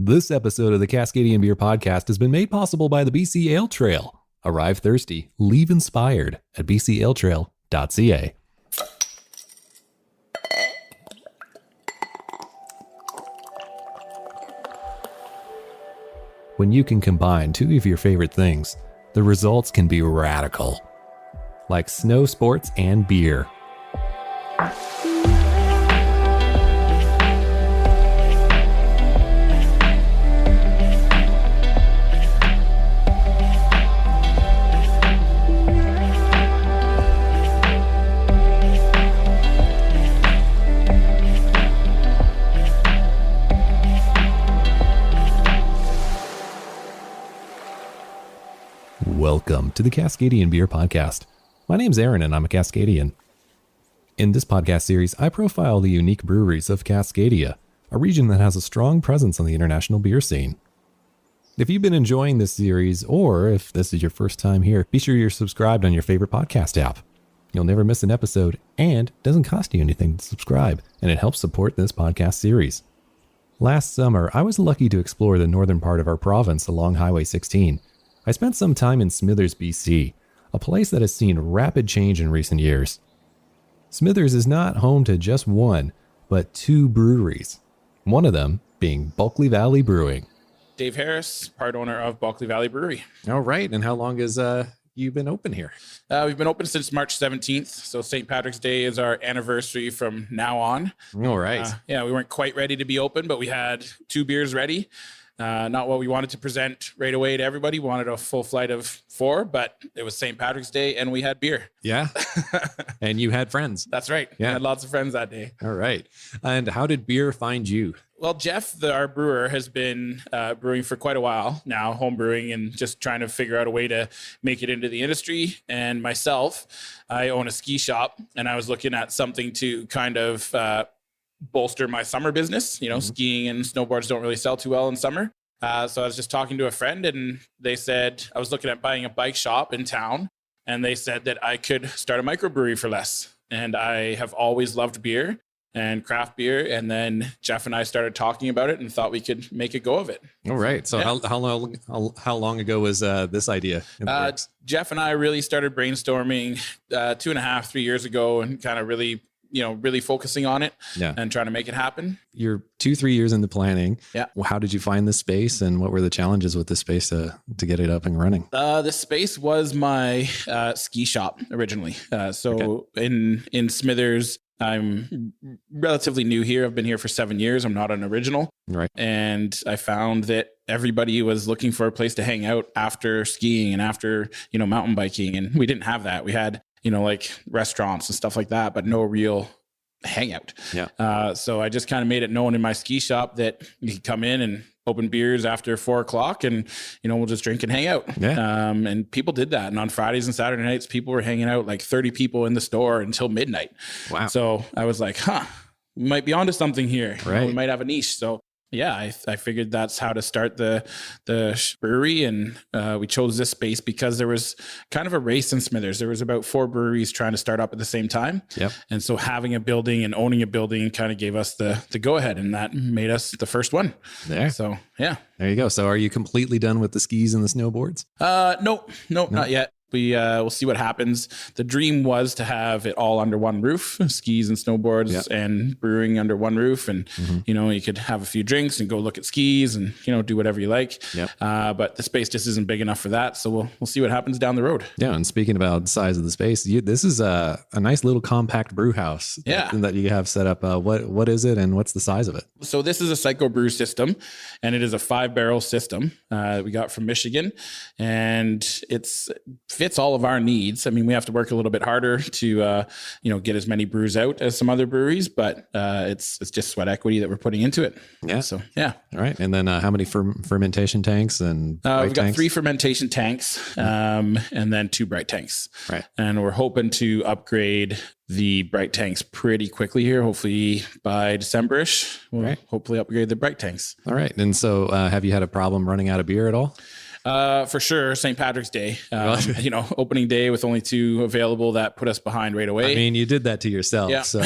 This episode of the Cascadian Beer Podcast has been made possible by the BC Ale Trail. Arrive thirsty, leave inspired at bcaletrail.ca. When you can combine two of your favorite things, the results can be radical. Like snow sports and beer. Welcome to the Cascadian Beer Podcast. My name's Aaron and I'm a Cascadian. In this podcast series, I profile the unique breweries of Cascadia, a region that has a strong presence on the international beer scene. If you've been enjoying this series, or if this is your first time here, be sure you're subscribed on your favorite podcast app. You'll never miss an episode, and it doesn't cost you anything to subscribe, and it helps support this podcast series. Last summer, I was lucky to explore the northern part of our province along Highway 16. I spent some time in Smithers, BC, a place that has seen rapid change in recent years. Smithers is not home to just one, but two breweries. One of them being Bulkley Valley Brewing. Dave Harris, part owner of Bulkley Valley Brewery. All right, and how long has you been open here? We've been open since March 17th, so St. Patrick's Day is our anniversary from now on. All right. We weren't quite ready to be open, but we had two beers ready. Not what we wanted to present right away to everybody. We wanted a full flight of 4, but it was St. Patrick's Day and we had beer. Yeah. And you had friends. That's right. Yeah. We had lots of friends that day. All right. And how did beer find you? Well, Jeff, our brewer, has been brewing for quite a while now, home brewing and just trying to figure out a way to make it into the industry. And myself, I own a ski shop and I was looking at something to kind of bolster my summer business. Skiing and snowboards don't really sell too well in summer. So I was just talking to a friend and they said, I was looking at buying a bike shop in town and they said that I could start a microbrewery for less. And I have always loved beer and craft beer. And then Jeff and I started talking about it and thought we could make a go of it. All right. So yeah. How long ago was this idea? Jeff and I really started brainstorming 2.5-3 years ago and kind of really focusing on it and trying to make it happen. You're 2-3 years into planning. Yeah. Well, how did you find this space and what were the challenges with this space to get it up and running? This space was my ski shop originally. In Smithers, I'm relatively new here. I've been here for 7 years. I'm not an original. Right. And I found that everybody was looking for a place to hang out after skiing and after, mountain biking. And we didn't have that. We had like restaurants and stuff like that, but no real hangout. Yeah. So I just kind of made it known in my ski shop that you could come in and open beers after 4:00 and, we'll just drink and hang out. Yeah. And people did that. And on Fridays and Saturday nights, people were hanging out, like 30 people in the store until midnight. Wow. So I was like, we might be onto something here. Right. We might have a niche. So yeah, I figured that's how to start the brewery. And we chose this space because there was kind of a race in Smithers. There was about 4 breweries trying to start up at the same time. Yep. And so having a building and owning a building kind of gave us the go ahead, and that made us the first one. There. So yeah. There you go. So are you completely done with the skis and the snowboards? No, not yet. We'll see what happens. The dream was to have it all under one roof, skis and snowboards and brewing under one roof. And, you could have a few drinks and go look at skis and, do whatever you like. Yep. But the space just isn't big enough for that. So we'll see what happens down the road. Yeah. And speaking about the size of the space, this is a nice little compact brew house that you have set up. What is it and what's the size of it? So this is a psycho-brew system, and it is a 5-barrel system we got from Michigan, and fits all of our needs. I mean, we have to work a little bit harder to, get as many brews out as some other breweries, but it's just sweat equity that we're putting into it. Yeah. So, yeah. All right. And then how many fermentation tanks and we've got 3 fermentation tanks and then 2 bright tanks. Right. And we're hoping to upgrade the bright tanks pretty quickly here. Hopefully by December-ish, we'll hopefully upgrade the bright tanks. All right. And so have you had a problem running out of beer at all? For sure, St. Patrick's Day. Opening day with only 2 available, that put us behind right away. I mean, you did that to yourself. Yeah. So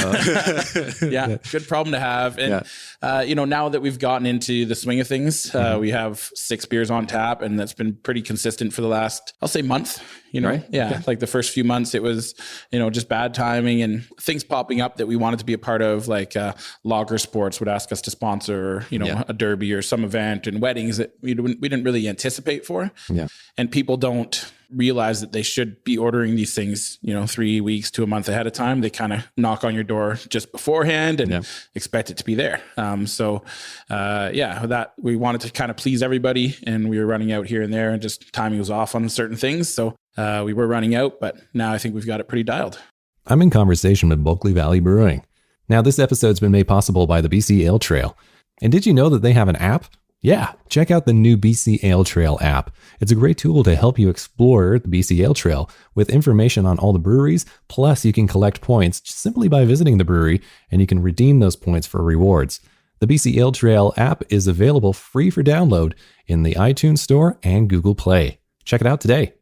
yeah, good problem to have. And now that we've gotten into the swing of things, we have 6 beers on tap, and that's been pretty consistent for the last, I'll say, month. Right? Like the first few months, it was just bad timing and things popping up that we wanted to be a part of, like Lager Sports would ask us to sponsor, a derby or some event, and weddings that we didn't really anticipate for. Yeah. And people don't realize that they should be ordering these things, 3 weeks to a month ahead of time. They kind of knock on your door just beforehand and expect it to be there. That we wanted to kind of please everybody, and we were running out here and there, and just timing was off on certain things. So we were running out, but now I think we've got it pretty dialed. I'm in conversation with Bulkley Valley Brewing. Now, this episode's been made possible by the BC Ale Trail. And did you know that they have an app? Yeah, check out the new BC Ale Trail app. It's a great tool to help you explore the BC Ale Trail with information on all the breweries. Plus, you can collect points simply by visiting the brewery, and you can redeem those points for rewards. The BC Ale Trail app is available free for download in the iTunes Store and Google Play. Check it out today.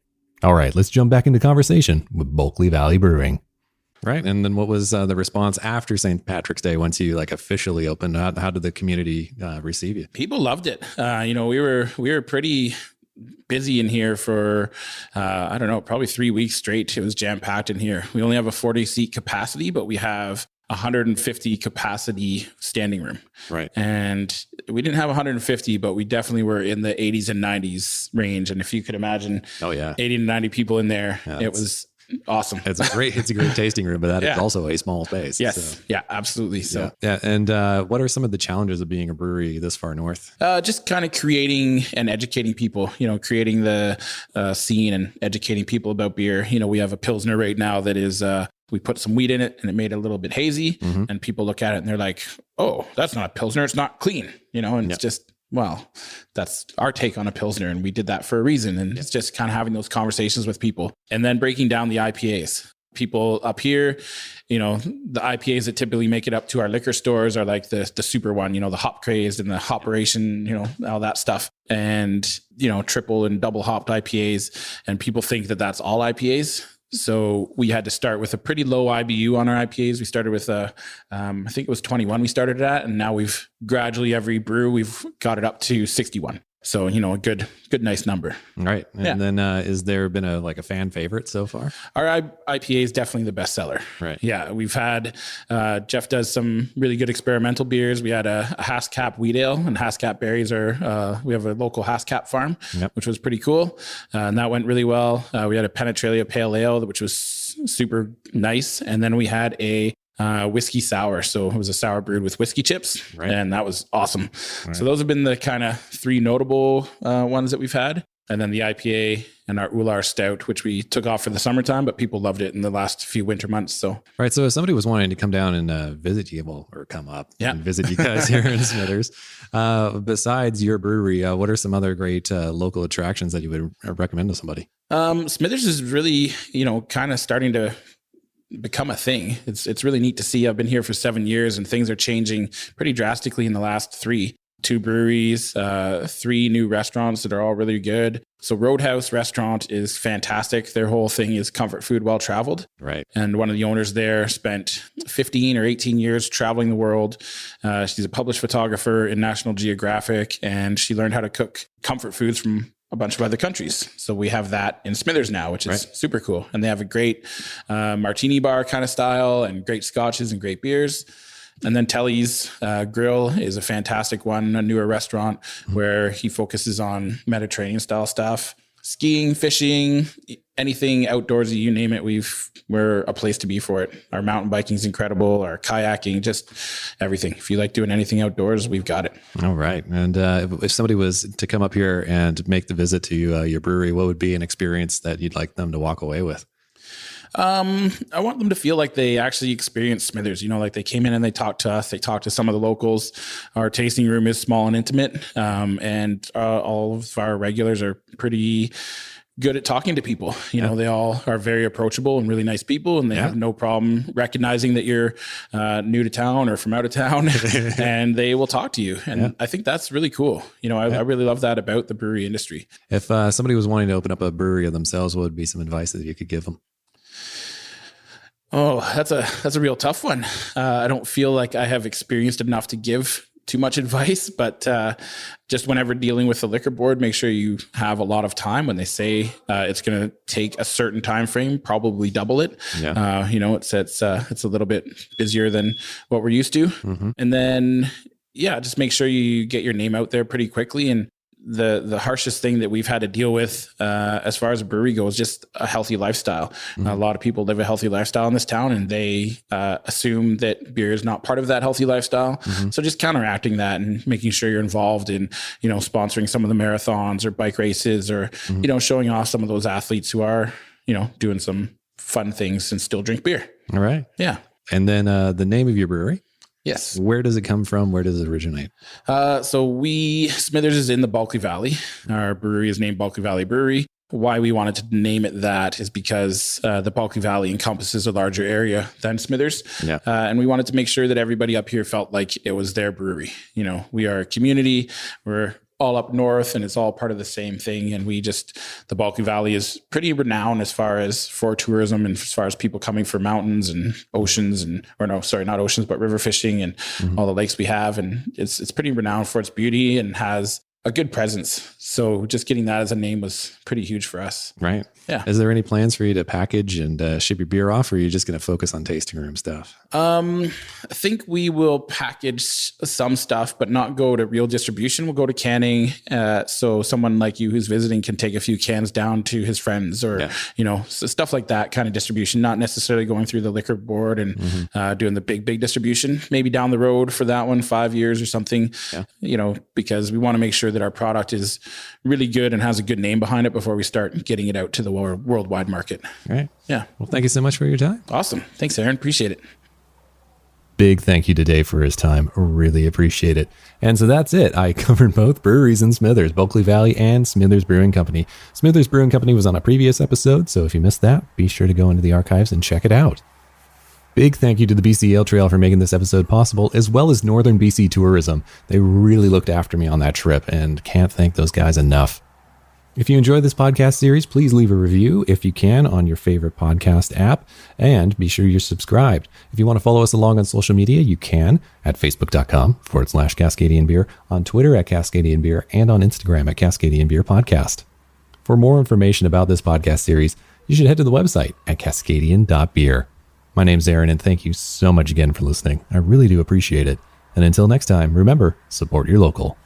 All right, let's jump back into conversation with Bulkley Valley Brewing. Right. And then what was the response after St. Patrick's Day once you officially opened? How did the community receive you? People loved it. We were pretty busy in here for, probably 3 weeks straight. It was jam packed in here. We only have a 40-seat capacity, but we have 150 capacity standing room. Right. And we didn't have 150, but we definitely were in the 80s and 90s range. And if you could imagine 80 to 90 people in there, it was awesome. It's a great tasting room, but that is also a small space. Yes. So. Yeah, absolutely. So And what are some of the challenges of being a brewery this far north? Just kind of creating and educating people, creating the scene and educating people about beer. We have a Pilsner right now that is, we put some wheat in it and it made it a little bit hazy, and people look at it and they're like, oh, that's not a Pilsner. It's not clean, and it's just, well, that's our take on a Pilsner, and we did that for a reason. And it's just kind of having those conversations with people, and then breaking down the IPAs. People up here, the IPAs that typically make it up to our liquor stores are like the super one, the hop crazed and the hoperation, all that stuff. And, triple and double hopped IPAs. And people think that that's all IPAs. So we had to start with a pretty low IBU on our IPAs. We started with I think it was 21 we started at, and now we've gradually every brew, we've got it up to 61. So, a good, nice number. Right. And then is there been a fan favorite so far? Our IPA is definitely the best seller. Right. Yeah. We've had, Jeff does some really good experimental beers. We had a Haskap wheat ale, and Haskap berries we have a local Haskap farm, which was pretty cool. And that went really well. We had a Penetralia pale ale, which was super nice. And then we had a whiskey sour. So it was a sour brewed with whiskey chips, and that was awesome. Right. So those have been the kind of 3 notable ones that we've had. And then the IPA and our Ular Stout, which we took off for the summertime, but people loved it in the last few winter months. So, right. So if somebody was wanting to come down and visit you, or come up and visit you guys here in Smithers, besides your brewery, what are some other great local attractions that you would recommend to somebody? Smithers is really, kind of starting to become a thing. It's really neat to see. I've been here for 7 years, and things are changing pretty drastically in the last 3. 2 breweries, 3 new restaurants that are all really good. So Roadhouse Restaurant is fantastic. Their whole thing is comfort food well traveled. Right. And one of the owners there spent 15 or 18 years traveling the world. She's a published photographer in National Geographic, and she learned how to cook comfort foods from a bunch of other countries. So we have that in Smithers now, which is super cool. And they have a great martini bar kind of style, and great scotches and great beers. And then Telly's Grill is a fantastic one, a newer restaurant where he focuses on Mediterranean style stuff. Skiing, fishing, anything outdoorsy, you name it, we're a place to be for it. Our mountain biking is incredible, our kayaking, just everything. If you like doing anything outdoors, we've got it. All right. And if somebody was to come up here and make the visit to your brewery, what would be an experience that you'd like them to walk away with? I want them to feel like they actually experienced Smithers, like they came in and they talked to us, they talked to some of the locals. Our tasting room is small and intimate. And all of our regulars are pretty good at talking to people. You know, they all are very approachable and really nice people, and they have no problem recognizing that you're new to town or from out of town, and they will talk to you. And I think that's really cool. You know, I really love that about the brewery industry. If somebody was wanting to open up a brewery of themselves, what would be some advice that you could give them? Oh, that's a real tough one. I don't feel like I have experienced enough to give too much advice, but just whenever dealing with the liquor board, make sure you have a lot of time. When they say it's going to take a certain time frame, probably double it. You know, it's a little bit busier than what we're used to. And then just make sure you get your name out there pretty quickly. And the harshest thing that we've had to deal with as far as a brewery goes, just a healthy lifestyle. A lot of people live a healthy lifestyle in this town, and they assume that beer is not part of that healthy lifestyle. So just counteracting that and making sure you're involved in, you know, sponsoring some of the marathons or bike races, or, you know, showing off some of those athletes who are, you know, doing some fun things and still drink beer. All right. Yeah. And then the name of your brewery? Yes. Where does it come from? Where does it originate? So Smithers is in the Bulkley Valley. Our brewery is named Bulkley Valley Brewery. Why we wanted to name it that is because the Bulkley Valley encompasses a larger area than Smithers. And we wanted to make sure that everybody up here felt like it was their brewery. You know, we are a community. We're all up north, and it's all part of the same thing. And the Bulkley Valley is pretty renowned as far as for tourism, and as far as people coming for mountains and oceans, not oceans, but river fishing and all the lakes we have. And it's pretty renowned for its beauty and has a good presence. So just getting that as a name was pretty huge for us. Right. Yeah. Is there any plans for you to package and ship your beer off, or are you just going to focus on tasting room stuff? I think we will package some stuff, but not go to real distribution. We'll go to canning. So someone like you who's visiting can take a few cans down to his friends, or, you know, so stuff like that kind of distribution, not necessarily going through the liquor board and doing the big distribution. Maybe down the road for that one, 5 years or something, you know, because we want to make sure that our product is really good and has a good name behind it before we start getting it out to the worldwide market. All right. Yeah. Well, thank you so much for your time. Awesome. Thanks, Aaron. Appreciate it. Big thank you to Dave for his time. Really appreciate it. And so that's it. I covered both breweries in Smithers, Bulkley Valley and Smithers Brewing Company. Smithers Brewing Company was on a previous episode, so if you missed that, be sure to go into the archives and check it out. Big thank you to the BC Ale Trail for making this episode possible, as well as Northern BC Tourism. They really looked after me on that trip, and can't thank those guys enough. If you enjoyed this podcast series, please leave a review if you can on your favorite podcast app, and be sure you're subscribed. If you want to follow us along on social media, you can at facebook.com/Cascadian Beer, on Twitter at Cascadian Beer, and on Instagram at Cascadian Beer Podcast. For more information about this podcast series, you should head to the website at cascadian.beer. My name's Aaron, and thank you so much again for listening. I really do appreciate it. And until next time, remember, support your local.